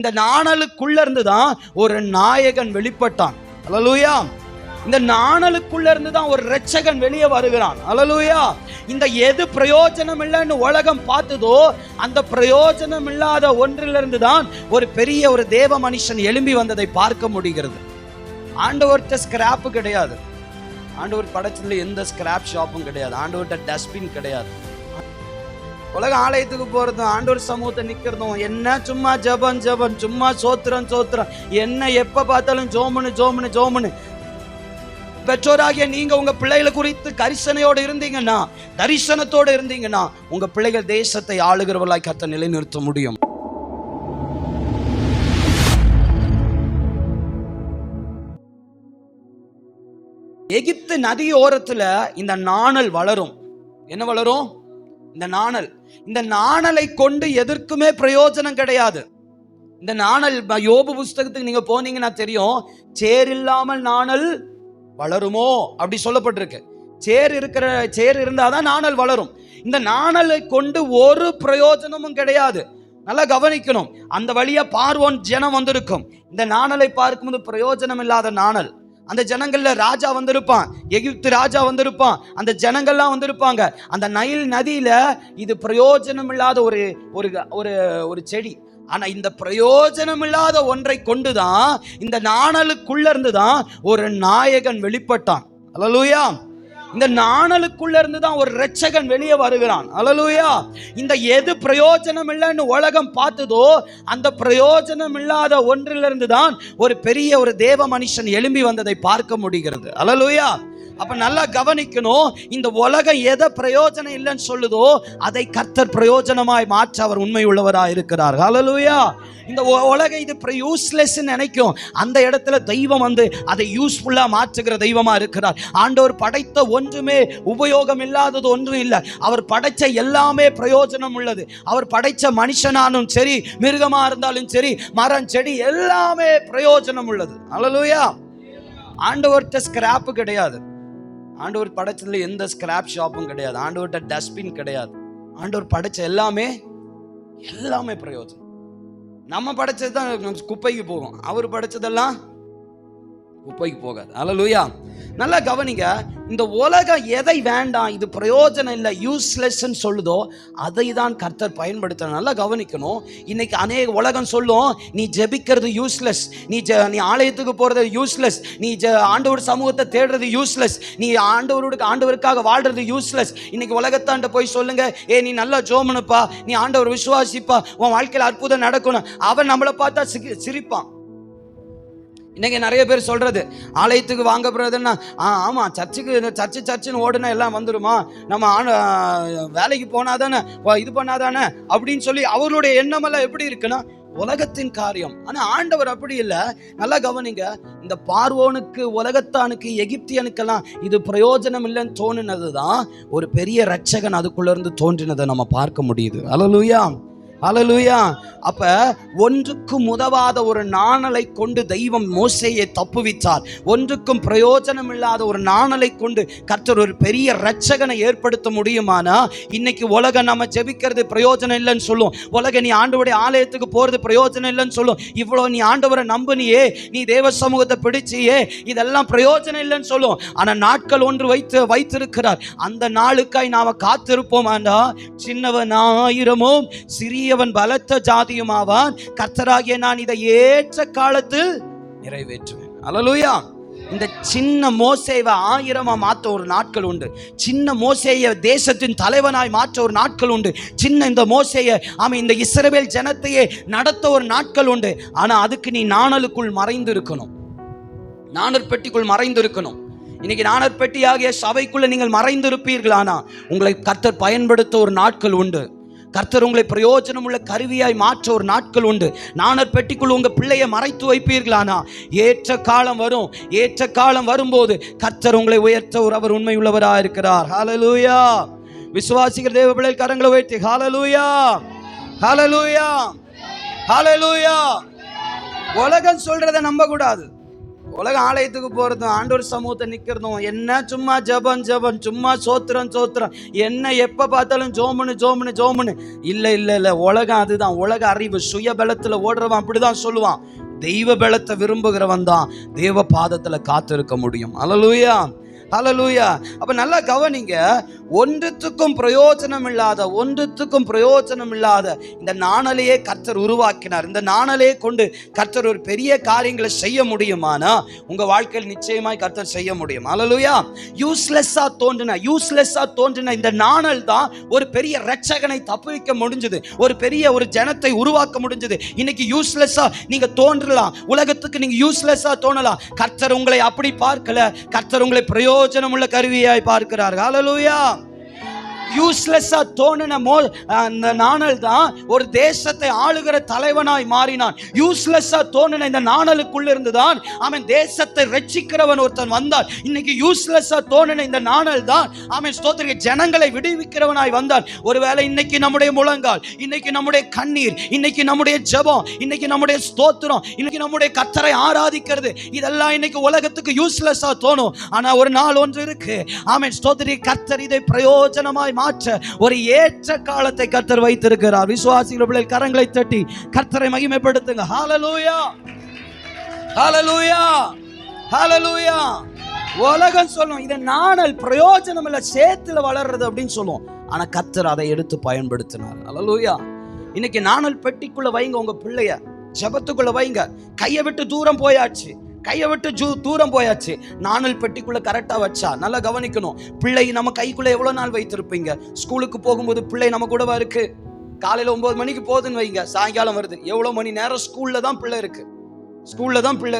இந்த நாணலுக்குள்ள இருந்து தான் ஒரு நாயகன் வெளிப்பட்டான். அல்லேலூயா. இந்த நாணலுக்குள்ள இருந்து தான் ஒரு இரட்சகன் வெளியே வருகிறான். அல்லேலூயா. இந்த எது பிரயோஜனம் இல்லைன்னு உலகம் பார்த்ததோ அந்த பிரயோஜனம் இல்லாத ஒன்றிலிருந்து தான் ஒரு பெரிய ஒரு தேவ மனுஷன் எழும்பி வந்ததை பார்க்க முடிகிறது. ஆண்டவர்கிட்ட ஸ்கிராப் கிடையாது. ஆண்டவர் படைச்சதுல எந்த ஸ்கிராப் ஷாப்பும் கிடையாது. ஆண்டவர்கிட்ட டஸ்ட்பின் கிடையாது. உலக ஆலயத்துக்கு போறதும் ஆண்டவர் சமூகத்தை நிக்கிறதும் என்ன சும்மா ஜபம் ஜபம், சும்மா சோத்திரம் சோத்திரம், என்ன எப்ப பார்த்தாலும் ஜோமனு. பெற்றோராகிய நீங்க உங்க பிள்ளைகளை குறித்து கரிசனையோடு இருந்தீங்கன்னா, தரிசனத்தோடு இருந்தீங்கன்னா, உங்க பிள்ளைகள் தேசத்தை ஆளுகிறவர்களாய் கர்த்தர் நிலைநிறுத்த முடியும். எகிப்து நதி ஓரத்துல இந்த நாணல் வளரும். என்ன வளரும்? இந்த நாணலை கொண்டு எதற்குமே பிரயோஜனம் கிடையாது. இந்த நாணல் யோபு புஸ்தகத்துக்கு நீங்க போனீங்கன்னா தெரியும், சேர் இல்லாமல் நாணல் வளருமோ அப்படி சொல்லப்பட்டிருக்கு. சேர் இருந்தாதான் நாணல் வளரும். இந்த நாணலை கொண்டு ஒரு பிரயோஜனமும் கிடையாது. நல்லா கவனிக்கணும். அந்த வழியா பார்வோன் ஜனம் வந்திருக்கும். இந்த நாணலை பார்க்கும்போது பிரயோஜனம் இல்லாத நாணல். அந்த ஜனங்கள்ல ராஜா வந்திருப்பான், எகிப்து ராஜா வந்திருப்பான், அந்த ஜனங்கள்லாம் வந்திருப்பாங்க. அந்த நைல் நதியில இது பிரயோஜனம் இல்லாத ஒரு ஒரு ஒரு செடி. ஆனா இந்த பிரயோஜனம் இல்லாத ஒன்றை கொண்டுதான், இந்த நாணலுக்குள்ள இருந்துதான் ஒரு நாயகன் வெளிப்பட்டான். அல்லேலூயா. இந்த நாணலுக்குள்ள இருந்து தான் ஒரு இரட்சகன் வெளியே வருகிறான். அல்லேலூயா. இந்த எது பிரயோஜனம் இல்லைன்னு உலகம் பார்த்ததோ அந்த பிரயோஜனம் இல்லாத ஒன்றிலிருந்து தான் ஒரு பெரிய ஒரு தேவ மனுஷன் எழும்பி வந்ததை பார்க்க முடிகிறது. அல்லேலூயா. அப்ப நல்லா கவனிக்கணும். இந்த உலகம் எதை பிரயோஜனம் இல்லைன்னு சொல்லுதோ அதை கர்த்தர் பிரயோஜனமாய் மாற்ற அவர் உண்மை உள்ளவராக இருக்கிறார். ஹல்லேலூயா. இந்த உலகம் இது யூஸ்லெஸ் நினைக்கும், அந்த இடத்துல தெய்வம் வந்து அதை யூஸ்ஃபுல்லா மாற்றுகிற தெய்வமா இருக்கிறார். ஆண்டவர் படைத்த ஒன்றுமே உபயோகம் இல்லாதது ஒன்றும் இல்லை. அவர் படைச்ச எல்லாமே பிரயோஜனம் உள்ளது. அவர் படைச்ச மனுஷனானும் சரி, மிருகமா இருந்தாலும் சரி, மரம் செடி எல்லாமே பிரயோஜனம் உள்ளது. ஹல்லேலூயா. ஆண்டவர்கிட்ட ஸ்கிராப் கிடையாது. ஆண்டவர் படைச்சதுல எந்த ஸ்கிராப் ஷாப்பும் கிடையாது. ஆண்டவர்கிட்ட டஸ்ட்பின் கிடையாது. ஆண்டவர் படைச்ச எல்லாமே பிரயோஜனம். நம்ம படைச்சது தான் குப்பைக்கு போகும், அவர் படைச்சதெல்லாம் குப்பைக்கு போகாது. அல்லேலூயா. நல்லா கவனிங்க. இந்த உலகம் எதை வேண்டாம், இது பிரயோஜனம் இல்லை, யூஸ்லெஸ் சொல்லுதோ அதை தான் கர்த்தர் பயன்படுத்த. நல்லா கவனிக்கணும். இன்னைக்கு அநேக உலகம் சொல்லும், நீ ஜெபிக்கிறது யூஸ்லெஸ், நீ ஆலயத்துக்கு போறது யூஸ்லெஸ், நீ ஆண்டவர் சமூகத்தை தேடுறது யூஸ்லெஸ், நீ ஆண்டவருக்காக வாழ்றது யூஸ்லெஸ். இன்னைக்கு உலகத்தாண்ட போய் சொல்லுங்க, நீ நல்லா ஜோமனுப்பா, நீ ஆண்டவர் விசுவாசிப்பா, உன் வாழ்க்கையில் அற்புதம் நடக்கணும். அவன் நம்மளை பார்த்தா சிரிப்பான். இன்னைக்கு நிறைய பேர் சொல்றது, ஆலயத்துக்கு வாங்க போறதுன்னா ஆமா சர்ச்சுன்னு ஓடுனா எல்லாம் வந்துடுமா, நம்ம வேலைக்கு போனாதானே இது பண்ணாதானே அப்படின்னு சொல்லி அவர்களுடைய எண்ணமெல்லாம் எப்படி இருக்குன்னா உலகத்தின் காரியம். ஆனா ஆண்டவர் அப்படி இல்லை. நல்லா கவனிங்க. இந்த பார்வோனுக்கு, உலகத்தானுக்கு, எகிப்தியனுக்கெல்லாம் இது பிரயோஜனம் இல்லைன்னு தோன்றினதுதான் ஒரு பெரிய இரட்சகன் அதுக்குள்ள இருந்து தோன்றினதை நம்ம பார்க்க முடியுது. அல்லேலூயா. அல்லேலூயா. அப்ப ஒன்றுக்கும் உதவாத ஒரு நாணலை கொண்டு தெய்வம் மோசேயை தப்புவித்தார். ஒன்றுக்கும் பிரயோஜனம் இல்லாத ஒரு நாணலை கொண்டு கர்த்தர் ஒரு பெரிய இரட்சகனை ஏற்படுத்த முடியுமானா, இன்னைக்கு உலகம் நம்ம ஜெபிக்கிறது பிரயோஜனம் இல்லைன்னு சொல்லும், உலகம் நீ ஆண்டவருடைய ஆலயத்துக்கு போறது பிரயோஜனம் இல்லைன்னு சொல்லும், இவ்வளவு நீ ஆண்டவரை நம்பினியே, நீ தேவ சமூகத்தை பிடிச்சியே, இதெல்லாம் பிரயோஜனம் இல்லைன்னு சொல்லும். ஆனா நாட்கள் ஒன்று வைத்திருக்கிறார். அந்த நாளுக்காய் நாம காத்திருப்போமாண்டா, சின்னவன் ஆயிரமும் சிறியவன் பலத்த ஜாதியுமாவான், கர்த்தராகிய நான் இதை ஏற்ற காலத்தில் நிறைவேற்றுவேன். அல்லேலூயா. இந்த சின்ன மோசேவை 1000 மாற்ற ஒரு நாட்கள் உண்டு. சின்ன மோசேயை தேசத்தின் தலைவனாய் மாற்ற ஒரு நாட்கள் உண்டு. சின்ன இந்த மோசேயை இந்த இஸ்ரவேல் ஜனத்தையே நடத்த ஒரு நாட்கள் உண்டு. ஆனா அதுக்கு நீ நாணலுக்குள் மறைந்து இருக்கணும், நாணற்பெட்டிக்குள் மறைந்து இருக்கணும். இன்னைக்கு நாணற்பெட்டியாகிய சபைக்குள்ள நீங்கள் மறைந்து இருப்பீர்களானா உங்களை கர்த்தர் பயன்படுத்த ஒரு நாட்கள் உண்டு. கர்த்தர் உங்களை பிரயோஜனம் உள்ள கருவியாய் மாற்ற ஒரு நாட்கள் உண்டு. நாணர் பெட்டிக்குள் உங்க பிள்ளையை மறைத்து வைப்பீர்களானா ஏற்ற காலம் வரும். ஏற்ற காலம் வரும்போது கர்த்தர் உங்களை உயர்த்த அவர் உண்மை உள்ளவராக இருக்கிறார். ஹல்லேலூயா. விசுவாசிக்கிற தேவ பிள்ளைகள் கரங்களை உயர்த்தி ஹல்லேலூயா, ஹல்லேலூயா, ஹல்லேலூயா. உலகம் சொல்றதை நம்ப கூடாது. உலக ஆலயத்துக்கு போறதும் ஆண்டவர் சமூகத்தை நிக்கிறதும் என்ன சும்மா ஜபம் ஜபம், சும்மா சோத்திரம் சோத்திரம், என்ன எப்ப பார்த்தாலும் ஜோமுன்னு ஜோமுன்னு ஜோமுன்னு. இல்ல இல்ல இல்ல, உலகம் அதுதான். உலக அறிவு சுய பலத்துல ஓடுறவன் அப்படிதான் சொல்லுவான். தெய்வ பலத்தை விரும்புகிறவன் தான் தேவ பாதத்துல காத்திருக்க முடியும். அல்லேலூயா, ஹல்லேலூயா. அப்ப நல்லா கவனிங்க, ஒன்றுத்துக்கும் பிரயோஜனம் இல்லாத இந்த நாணலையே கர்த்தர் உருவாக்கினார். இந்த நாணலையே கொண்டு கர்த்தர் ஒரு பெரிய காரியங்களை செய்ய முடியுமானா உங்க வாழ்க்கையில் நிச்சயமாய் கர்த்தர் செய்ய முடியும். ஹல்லேலூயா. யூஸ்லெஸ்ஸா தோன்றின இந்த நாணல் தான் ஒரு பெரிய இரட்சகனை தப்புவிக்க முடிஞ்சது, ஒரு ஜனத்தை உருவாக்க முடிஞ்சது. இன்னைக்கு யூஸ்லெஸ்ஸா நீங்க தோன்றலாம், உலகத்துக்கு நீங்க யூஸ்லெஸ்ஸா தோணலாம். கர்த்தர் உங்களை அப்படி பார்க்கல, கர்த்தர் உங்களை பிரயோஜனமுள்ள கருவியாய் பார்க்கிறார். ஹல்லேலூயா. யூஸ்லெஸ்ஸா தோணின அந்த நாணல் தான் ஒரு தேசத்தை ஆளுகிற தலைவனாய் மாறினான். யூஸ்லெஸ்ஸா தோணின இந்த நாணலுக்குள்ள இருந்துதான் அவன் தேசத்தை ரட்சிக்கிறவன் ஒருத்தன் வந்தான். இன்னைக்கு யூஸ்லெஸ்ஸா தோணின இந்த நாணல் தான் அவன் ஸ்தோத்திர ஜனங்களை விடுவிக்கிறவனாய் வந்தான். ஒருவேளை இன்னைக்கு நம்முடைய முழங்கால், இன்னைக்கு நம்முடைய கண்ணீர், இன்னைக்கு நம்முடைய ஜெபம், இன்னைக்கு நம்முடைய ஸ்தோத்திரம், இன்னைக்கு நம்முடைய கர்த்தரை ஆராதிக்கிறது, இதெல்லாம் இன்னைக்கு உலகத்துக்கு யூஸ்லெஸ்ஸா தோணும். ஆனா ஒரு நாள் ஒன்று இருக்கு, ஆமென் ஸ்தோத்திர கர்த்தர் இதை பிரயோஜனமாய் மாற்ற ஒரு ஏற்ற காலத்தை கர்த்தர் வைத்திருக்கிறார். விசுவாசிகள் கரங்களை தட்டி கர்த்தரை மகிமைப்படுத்துங்க. ஹல்லேலூயா, ஹல்லேலூயா, ஹல்லேலூயா. உலகம் சொல்லும் இது நாணல் பிரயோஜனம் இல்ல, சேத்துல வளர்றது அப்படின்னு சொல்லுவோம். ஆனா கர்த்தர் அதை எடுத்து பயன்படுத்தினார். ஹல்லேலூயா. இன்னைக்கு நாணல் பெட்டிக்குள்ள வைங்க உங்க பிள்ளைய, ஜெபத்துக்குள்ள வைங்க. கையை விட்டு தூரம் போயாச்சு, நாணல் பெட்டிக்குள்ள கரெக்டா வச்சா நல்லா கவனிக்கணும். பிள்ளை நம்ம கைக்குள்ள எவ்வளவு நாள் வைத்திருப்பீங்க? ஸ்கூலுக்கு போகும்போது பிள்ளை நம்ம கூடவா இருக்கு? காலையில 9 மணிக்கு போகுதுன்னு வைங்க, சாயங்காலம் வருது, எவ்வளவு மணி நேரம் ஸ்கூல்ல தான் பிள்ளை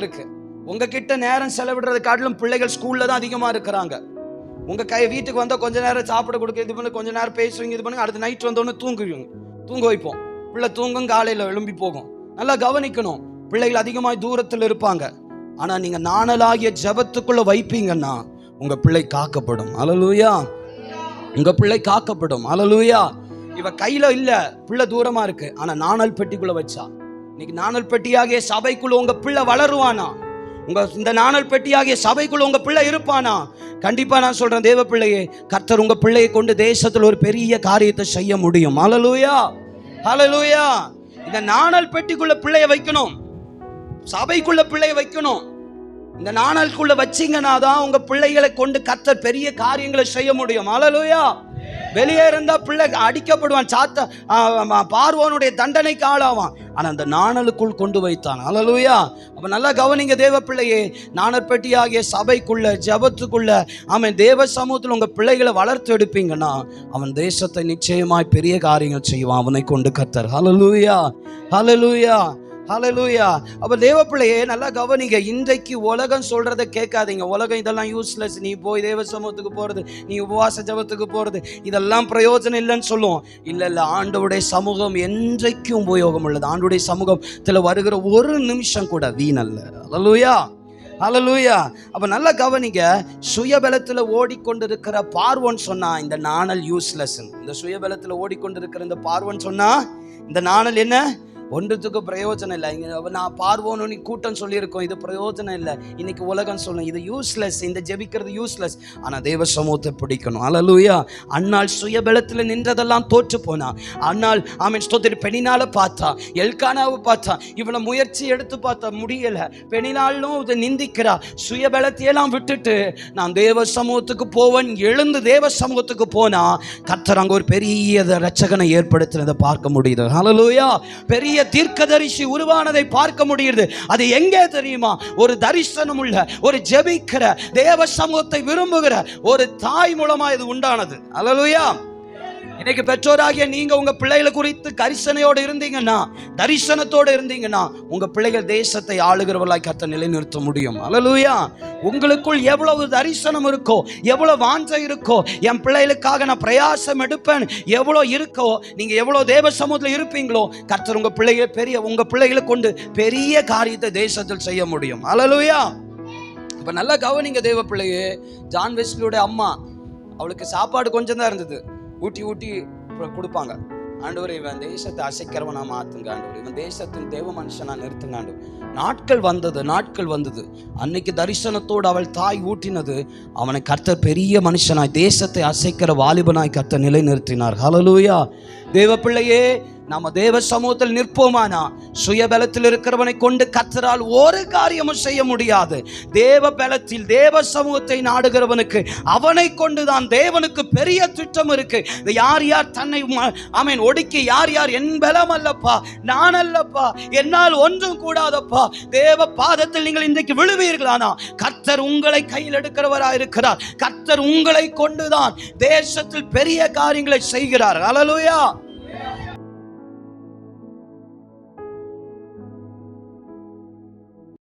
இருக்கு. உங்ககிட்ட நேரம் செலவிடுறது காட்டிலும் பிள்ளைகள் ஸ்கூல்ல தான் அதிகமா இருக்கிறாங்க. உங்க வீட்டுக்கு வந்தா கொஞ்ச நேரம் சாப்பிட கொடுக்க, இது பண்ணி கொஞ்ச நேரம் பேசுவீங்க, இது பண்ணி அடுத்த நைட் வந்தோன்னு தூங்க வைப்போம். பிள்ளை தூங்கும், காலையில எழும்பி போகும். நல்லா கவனிக்கணும், பிள்ளைகள் அதிகமாக தூரத்தில் இருப்பாங்க. ஆனா நீங்க நாணலாகிய ஜெபத்துக்குள்ள வைப்பீங்கன்னா உங்க பிள்ளை காக்கப்படும். ஹல்லேலூயா. உங்க பிள்ளை காக்கப்படும். ஹல்லேலூயா. இவ கையில இல்ல, பிள்ளை தூரமா இருக்கு, ஆனா நாணல் பெட்டிக்குள்ள வச்சா, இன்னைக்கு நாணல் பெட்டியாகிய சபைக்குள்ள உங்க பிள்ளை வளருவானா? இந்த நாணல் பெட்டியாகிய சபைக்குள்ள உங்க பிள்ளை இருப்பானா? கண்டிப்பா நான் சொல்றேன், தேவ பிள்ளையே, கர்த்தர் உங்க பிள்ளையை கொண்டு தேசத்துல ஒரு பெரிய காரியத்தை செய்ய முடியும். ஹல்லேலூயா, ஹல்லேலூயா. இந்த நாணல் பெட்டிக்குள்ள பிள்ளைய வைக்கணும், சபைக்குள்ள பிள்ளைய வைக்கணும். இந்த நாணலுக்குள்ள வச்சீங்கன்னா தான் உங்க பிள்ளைகளை கொண்டு கர்த்தர் பெரிய காரியங்களை செய்ய முடியும். ஹல்லேலூயா. வெளியே இருந்தா பிள்ளை அடிக்கப்படுவான், பார்வோனுடைய தண்டனைக்கு ஆளாவான். ஆனா அந்த நாணலுக்குள் கொண்டு வைத்தான். ஹல்லேலூயா. அப்ப நல்லா கவனிங்க தேவ பிள்ளையே, நாணற்பெட்டி ஆகிய சபைக்குள்ள, ஜெபத்துக்குள்ள, அவன் தேவ சமூகத்தில் உங்க பிள்ளைகளை வளர்த்து எடுப்பீங்கன்னா அவன் தேசத்தை நிச்சயமாய் பெரிய காரியங்கள் செய்வான், அவனை கொண்டு கர்த்தர். ஹல்லேலூயா, ஹல்லேலூயா, ஹல்லேலூயா. அப்ப தேவ பிள்ளையே நல்லா கவனிங்க, இன்றைக்கு உலகம் சொல்றதை கேட்காதீங்க. உலகம் இதெல்லாம் யூஸ்லெஸ், நீ போய் தேவ சமூகத்துக்கு போறது, நீ உபவாச ஜெபத்துக்கு போறது, இதெல்லாம் பிரயோஜனம் இல்லைன்னு சொல்லுவோம். இல்ல, ஆண்டவருடைய சமூகம் என்றைக்கும் உபயோகம் உள்ளது. ஆண்டவருடைய சமூகத்துல வருகிற ஒரு நிமிஷம் கூட வீணல்ல. ஹல்லேலூயா, ஹல்லேலூயா. அப்ப நல்லா கவனிங்க, சுயபலத்துல ஓடிக்கொண்டிருக்கிற பார்வோன் சொன்னா இந்த நாணல் யூஸ்லெஸ். இந்த சுயபலத்துல ஓடிக்கொண்டிருக்கிற இந்த பார்வோன் சொன்னா இந்த நாணல் என்ன? ஒன்றுத்துக்கு பிரயோஜனம் இல்லை. நான் பார்வோன்னு கூட்டம் சொல்லியிருக்கோம், இது பிரயோஜனம் இல்லை. இன்னைக்கு உலகம் சொல்லணும் இது யூஸ்லெஸ், இந்த ஜெபிக்கிறது யூஸ்லெஸ். ஆனால் தேவ சமூகத்தை பிடிக்கணும். ஹல்லேலூயா. அன்னாள் சுயபலத்தில் நின்றதெல்லாம் தோற்று போனா. அன்னாள் ஆமென் ஸ்தோத்திரம் பெனினால பார்த்தா, எல்கானாவை பார்த்தா, இவனை முயற்சி எடுத்து பார்த்தா முடியல. பெனினாலும் இதை நிந்திக்கிறா. சுயபலத்தையெல்லாம் விட்டுட்டு நான் தேவ சமூகத்துக்கு போவன் எழுந்து தேவ சமூகத்துக்கு போனா கர்த்தர் அங்கே ஒரு பெரிய ரட்சகனை ஏற்படுத்தினதை பார்க்க முடியுது. ஹல்லேலூயா. பெரிய தீர்க்கதரிசி உருவானதை பார்க்க முடியுது. அது எங்கே தெரியுமா? ஒரு தரிசனம் உள்ள, ஒரு ஜெபிக்கிற, தேவ சமூகத்தை விரும்புகிற ஒரு தாய் மூலமா இது உண்டானது. ஹல்லேலூயா. இன்னைக்கு பெற்றோராகிய நீங்க உங்க பிள்ளைகளை குறித்து கரிசனையோடு இருந்தீங்கன்னா, தரிசனத்தோடு இருந்தீங்கன்னா உங்க பிள்ளைகள் தேசத்தை ஆளுகிறவர்களாய் கர்த்தர் நிலைநிறுத்த முடியும். ஹல்லேலூயா. உங்களுக்குள் எவ்வளவு தரிசனம் இருக்கோ, எவ்வளவு வாஞ்சை இருக்கோ, என் பிள்ளைகளுக்காக நான் பிரயாசம் எடுப்பேன் எவ்வளவு இருக்கோ, நீங்க எவ்வளவு தேவ சமூகத்தில் இருப்பீங்களோ கர்த்தர் உங்க பிள்ளைகளை கொண்டு பெரிய காரியத்தை தேசத்தில் செய்ய முடியும். ஹல்லேலூயா. இப்ப நல்லா கவனிங்க தேவ பிள்ளையே, ஜான் வெஸ்லியோட அம்மா, அவளுக்கு சாப்பாடு கொஞ்சம் தான் இருந்தது, ஊட்டி கொடுப்பாங்க. ஆண்டவரே இவன் தேசத்தை அசைக்கிறவனா மாத்துங்க ஆண்டவரே, இவன் தேசத்தின் தேவ மனுஷனா நிறுத்துங்க ஆண்டவரே. நாட்கள் வந்தது. அன்னைக்கு தரிசனத்தோடு அவள் தாய் ஊட்டினது, அவனை கர்த்தர் பெரிய மனுஷனாய் தேசத்தை அசைக்கிற வாலிபனாய் கர்த்தர் நிலை நிறுத்தினார். ஹல்லேலூயா. தேவ பிள்ளையே, நாம தேவ சமூகத்தில் நிற்போமானா சுயபலத்தில் இருக்கிறவனை கொண்டு கர்த்தரால் ஒரு காரியமும் செய்ய முடியாது. தேவ பலத்தில் தேவ சமூகத்தை நாடுகிறவனுக்கு அவனை கொண்டுதான் தேவனுக்கு பெரிய திட்டம் இருக்கு. யார் யார் தன்னை ஒடுக்கி யார் என் பலம் அல்லப்பா, நான் அல்லப்பா, என்னால் ஒன்றும் கூடாதப்பா, தேவ பாதத்தில் நீங்கள் இன்றைக்கு விழுவீர்களானா கர்த்தர் உங்களை கையில் எடுக்கிறவராக இருக்கிறார். கர்த்தர் உங்களை கொண்டுதான் தேசத்தில் பெரிய காரியங்களை செய்கிறார். ஹல்லேலூயா.